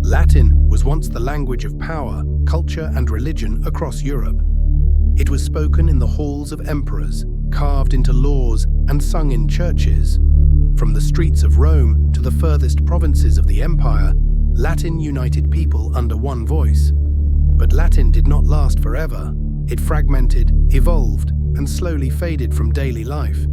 Latin was once the language of power, culture, and religion across Europe. It was spoken in the halls of emperors, carved into laws, and sung in churches. From the streets of Rome to the furthest provinces of the empire, Latin united people under one voice. But Latin did not last forever. It fragmented, evolved, and slowly faded from daily life.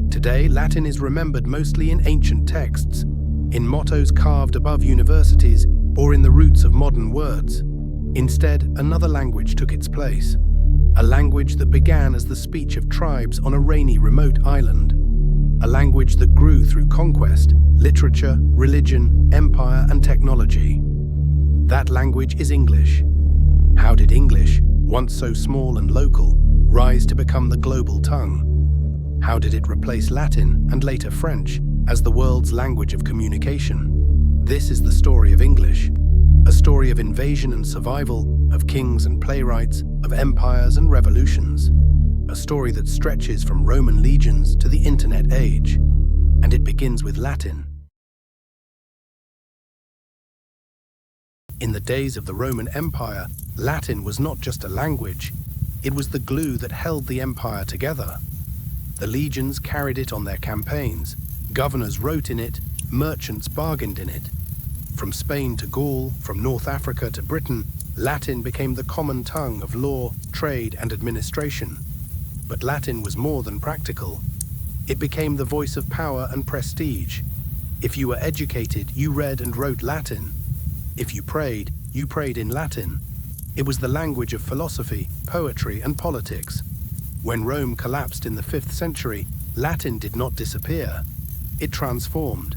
Today, Latin is remembered mostly in ancient texts, in mottos carved above universities, or in the roots of modern words. Instead, another language took its place. A language that began as the speech of tribes on a rainy, remote island. A language that grew through conquest, literature, religion, empire, and technology. That language is English. How did English, once so small and local, rise to become the global tongue? How did it replace Latin and later French as the world's language of communication? This is the story of English. A story of invasion and survival, of kings and playwrights, of empires and revolutions. A story that stretches from Roman legions to the internet age. And it begins with Latin. In the days of the Roman Empire, Latin was not just a language, it was the glue that held the empire together. The legions carried it on their campaigns, governors wrote in it, merchants bargained in it. From Spain to Gaul, from North Africa to Britain, Latin became the common tongue of law, trade, and administration. But Latin was more than practical. It became the voice of power and prestige. If you were educated, you read and wrote Latin. If you prayed in Latin. It was the language of philosophy, poetry, and politics. When Rome collapsed in the 5th century, Latin did not disappear. It transformed.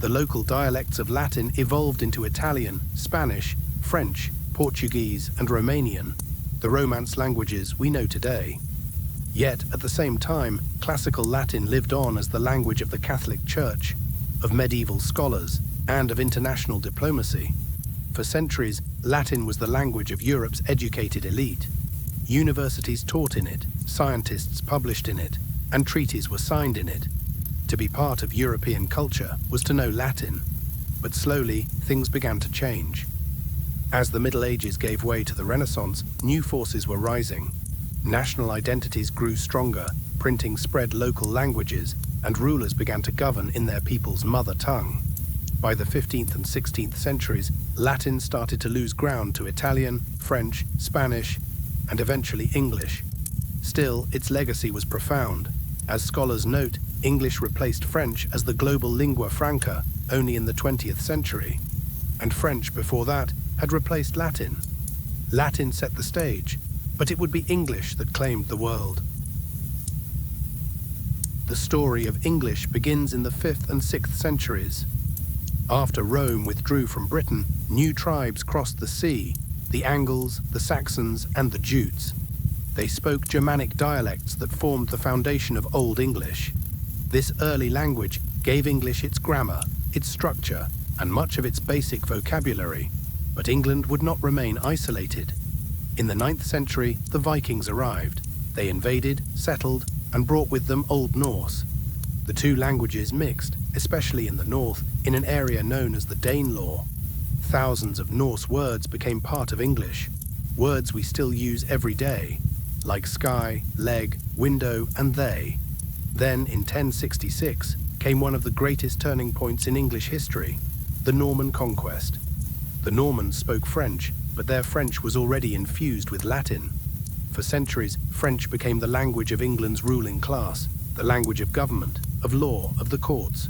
The local dialects of Latin evolved into Italian, Spanish, French, Portuguese, and Romanian, the Romance languages we know today. Yet, at the same time, classical Latin lived on as the language of the Catholic Church, of medieval scholars, and of international diplomacy. For centuries, Latin was the language of Europe's educated elite. Universities taught in it, scientists published in it, and treaties were signed in it. To be part of European culture was to know Latin, but slowly things began to change. As the Middle Ages gave way to the Renaissance, new forces were rising. National identities grew stronger, printing spread local languages, and rulers began to govern in their people's mother tongue. By the 15th and 16th centuries, Latin started to lose ground to Italian, French, Spanish, and eventually English. Still, its legacy was profound. As scholars note, English replaced French as the global lingua franca only in the 20th century, and French before that had replaced Latin. Latin set the stage, but it would be English that claimed the world. The story of English begins in the 5th and 6th centuries. After Rome withdrew from Britain, new tribes crossed the sea, the Angles, the Saxons, and the Jutes. They spoke Germanic dialects that formed the foundation of Old English. This early language gave English its grammar, its structure, and much of its basic vocabulary. But England would not remain isolated. In the 9th century, the Vikings arrived. They invaded, settled, and brought with them Old Norse. The two languages mixed, especially in the north, in an area known as the Danelaw. Thousands of Norse words became part of English, words we still use every day, like sky, leg, window, and they. Then, in 1066, came one of the greatest turning points in English history, the Norman conquest. The Normans spoke French, but their French was already infused with Latin. For centuries, French became the language of England's ruling class, the language of government, of law, of the courts.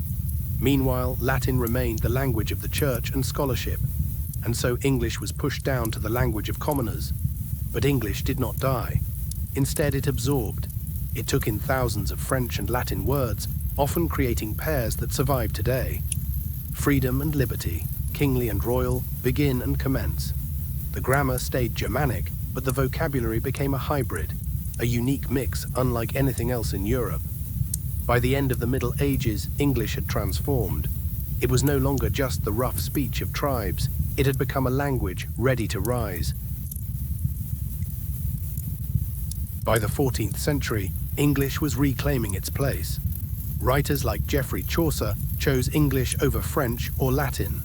Meanwhile, Latin remained the language of the church and scholarship, and so English was pushed down to the language of commoners. But English did not die. Instead, it absorbed. It took in thousands of French and Latin words, often creating pairs that survive today. Freedom and liberty, kingly and royal, begin and commence. The grammar stayed Germanic, but the vocabulary became a hybrid, a unique mix unlike anything else in Europe. By the end of the Middle Ages, English had transformed. It was no longer just the rough speech of tribes. It had become a language ready to rise. By the 14th century, English was reclaiming its place. Writers like Geoffrey Chaucer chose English over French or Latin.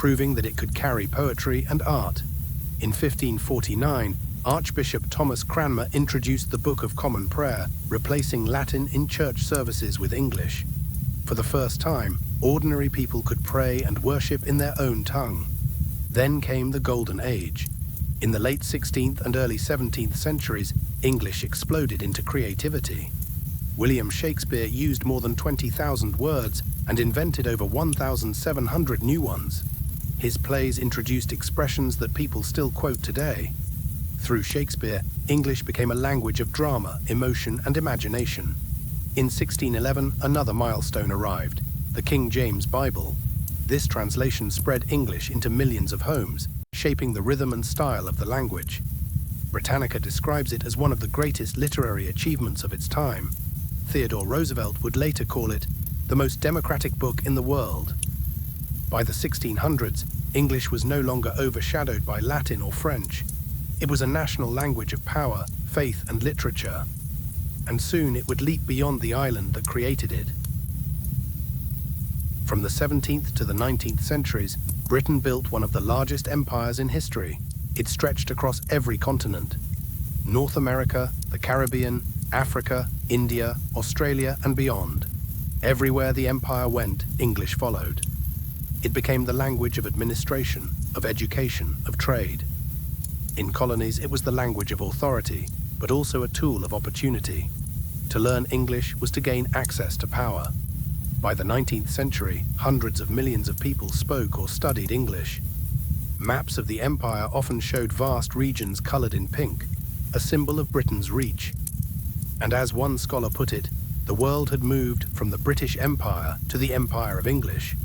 proving that it could carry poetry and art. In 1549, Archbishop Thomas Cranmer introduced the Book of Common Prayer, replacing Latin in church services with English. For the first time, ordinary people could pray and worship in their own tongue. Then came the Golden Age. In the late 16th and early 17th centuries, English exploded into creativity. William Shakespeare used more than 20,000 words and invented over 1,700 new ones. His plays introduced expressions that people still quote today. Through Shakespeare, English became a language of drama, emotion, and imagination. In 1611, another milestone arrived, the King James Bible. This translation spread English into millions of homes, shaping the rhythm and style of the language. Britannica describes it as one of the greatest literary achievements of its time. Theodore Roosevelt would later call it the most democratic book in the world. By the 1600s, English was no longer overshadowed by Latin or French. It was a national language of power, faith, and literature. And soon it would leap beyond the island that created it. From the 17th to the 19th centuries, Britain built one of the largest empires in history. It stretched across every continent. North America, the Caribbean, Africa, India, Australia, and beyond. Everywhere the empire went, English followed. It became the language of administration, of education, of trade. In colonies, it was the language of authority, but also a tool of opportunity. To learn English was to gain access to power. By the 19th century, hundreds of millions of people spoke or studied English. Maps of the empire often showed vast regions colored in pink, a symbol of Britain's reach. And as one scholar put it, the world had moved from the British Empire to the Empire of English.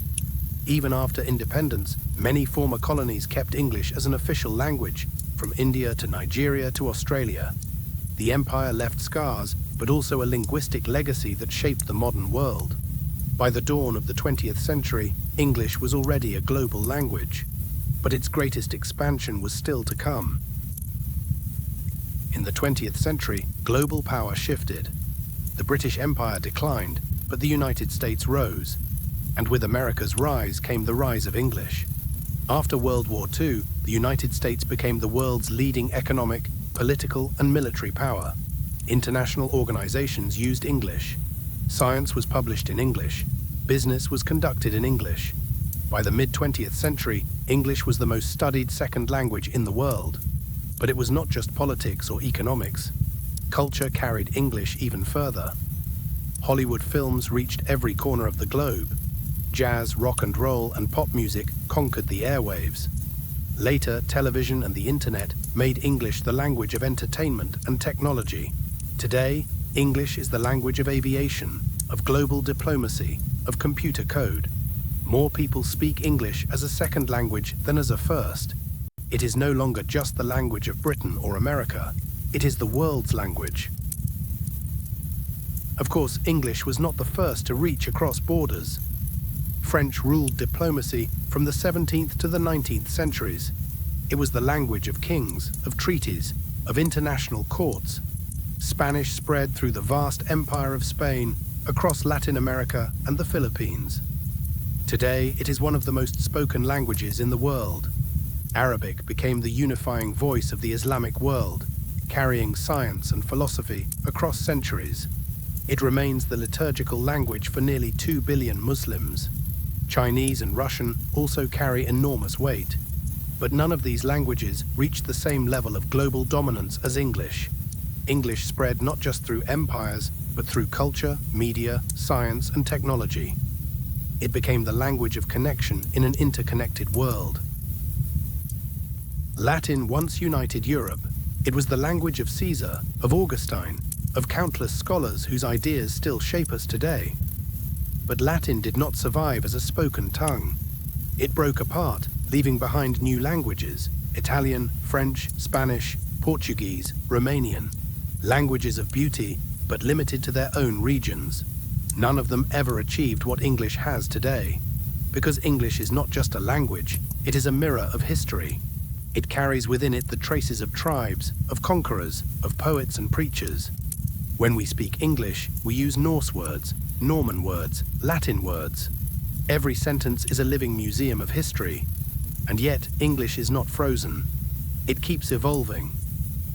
Even after independence, many former colonies kept English as an official language, from India to Nigeria to Australia. The empire left scars, but also a linguistic legacy that shaped the modern world. By the dawn of the 20th century, English was already a global language, but its greatest expansion was still to come. In the 20th century, global power shifted. The British Empire declined, but the United States rose. And with America's rise came the rise of English. After World War II, the United States became the world's leading economic, political, and military power. International organizations used English. Science was published in English. Business was conducted in English. By the mid-20th century, English was the most studied second language in the world. But it was not just politics or economics. Culture carried English even further. Hollywood films reached every corner of the globe. Jazz, rock and roll, and pop music conquered the airwaves. Later, television and the internet made English the language of entertainment and technology. Today, English is the language of aviation, of global diplomacy, of computer code. More people speak English as a second language than as a first. It is no longer just the language of Britain or America. It is the world's language. Of course, English was not the first to reach across borders. French ruled diplomacy from the 17th to the 19th centuries. It was the language of kings, of treaties, of international courts. Spanish spread through the vast empire of Spain, across Latin America and the Philippines. Today, it is one of the most spoken languages in the world. Arabic became the unifying voice of the Islamic world, carrying science and philosophy across centuries. It remains the liturgical language for nearly 2 billion Muslims. Chinese and Russian also carry enormous weight. But none of these languages reached the same level of global dominance as English. English spread not just through empires, but through culture, media, science, and technology. It became the language of connection in an interconnected world. Latin once united Europe. It was the language of Caesar, of Augustine, of countless scholars whose ideas still shape us today. But Latin did not survive as a spoken tongue. It broke apart, leaving behind new languages: Italian, French, Spanish, Portuguese, Romanian. Languages of beauty, but limited to their own regions. None of them ever achieved what English has today. Because English is not just a language, it is a mirror of history. It carries within it the traces of tribes, of conquerors, of poets and preachers. When we speak English, we use Norse words, Norman words, Latin words. Every sentence is a living museum of history. And yet, English is not frozen. It keeps evolving.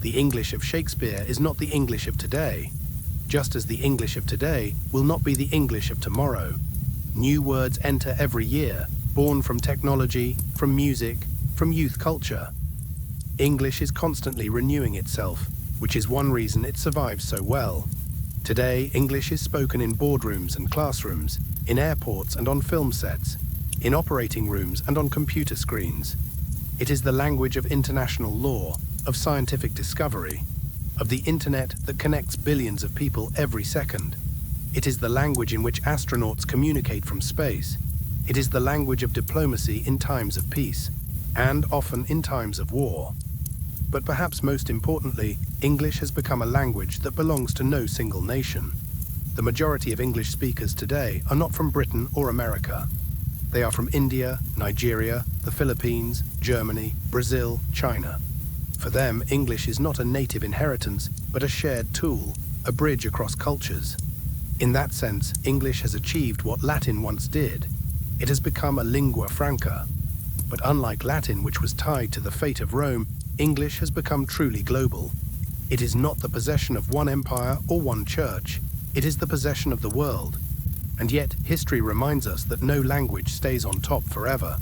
The English of Shakespeare is not the English of today, just as the English of today will not be the English of tomorrow. New words enter every year, born from technology, from music, from youth culture. English is constantly renewing itself, which is one reason it survives so well. Today, English is spoken in boardrooms and classrooms, in airports and on film sets, in operating rooms and on computer screens. It is the language of international law, of scientific discovery, of the internet that connects billions of people every second. It is the language in which astronauts communicate from space. It is the language of diplomacy in times of peace, and often in times of war. But perhaps most importantly, English has become a language that belongs to no single nation. The majority of English speakers today are not from Britain or America. They are from India, Nigeria, the Philippines, Germany, Brazil, China. For them, English is not a native inheritance, but a shared tool, a bridge across cultures. In that sense, English has achieved what Latin once did. It has become a lingua franca. But unlike Latin, which was tied to the fate of Rome, English has become truly global. It is not the possession of one empire or one church. It is the possession of the world. And yet, history reminds us that no language stays on top forever.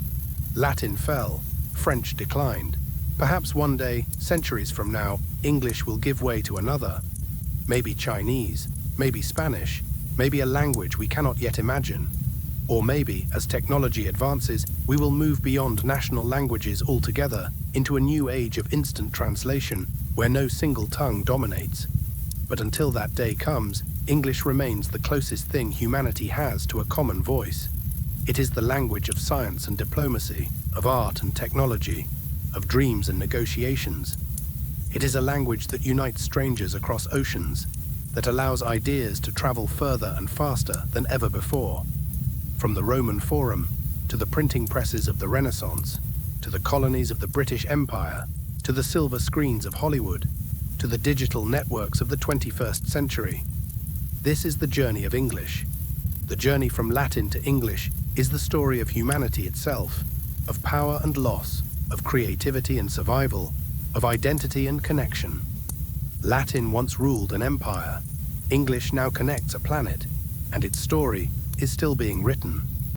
Latin fell, French declined. Perhaps one day, centuries from now, English will give way to another. Maybe Chinese, maybe Spanish, maybe a language we cannot yet imagine. Or maybe, as technology advances, we will move beyond national languages altogether into a new age of instant translation where no single tongue dominates. But until that day comes, English remains the closest thing humanity has to a common voice. It is the language of science and diplomacy, of art and technology, of dreams and negotiations. It is a language that unites strangers across oceans, that allows ideas to travel further and faster than ever before. From the Roman Forum, to the printing presses of the Renaissance, to the colonies of the British Empire, to the silver screens of Hollywood, to the digital networks of the 21st century. This is the journey of English. The journey from Latin to English is the story of humanity itself, of power and loss, of creativity and survival, of identity and connection. Latin once ruled an empire. English now connects a planet, and its story is still being written.